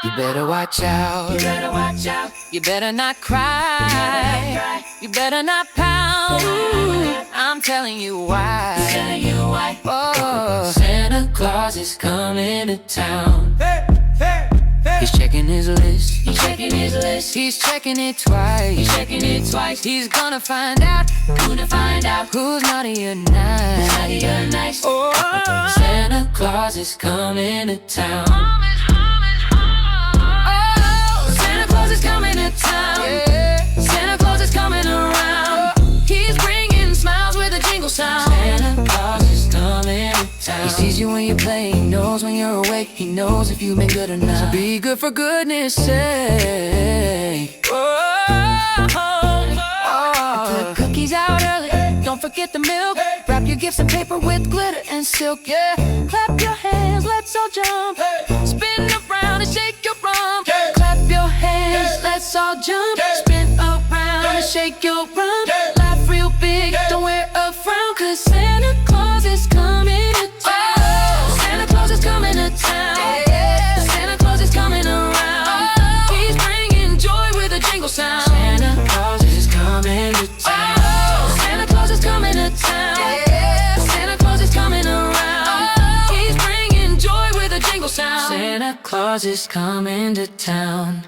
You better watch out. You better watch out. You better not cry. You better not pout. I'm telling you why. Oh, Santa Claus is coming to town. He's checking his list. He's checking his list. He's checking it twice. He's checking it twice. He's gonna find out. Who's naughty or nice. Naughty or nice. Oh, Santa Claus is coming to town. Oh, Santa Claus is coming to town. Yeah. Santa Claus is coming around. He's bringing smiles with a jingle sound. Santa Claus is coming to town. He sees you when you play. He knows when you're awake. He knows if you've been good or not. So be good for goodness sake. Put cookies out early. Don't forget the milk. Wrap your gifts in paper with glitter and silk. Yeah. Clap your hands, let's all jump. Spin around and shake your rump. Clap your hands, let's all jump. Spin around and shake your rump. Laugh real big, don't wear a frown, 'cause Santa Claus is coming to town. Santa Claus is coming to town. Santa Claus is coming around. He's bringing joy with a jingle sound. Santa Claus is coming to town. Santa Claus is coming to town. Santa Claus is coming around. He's bringing joy with a jingle sound. Santa Claus is coming to town.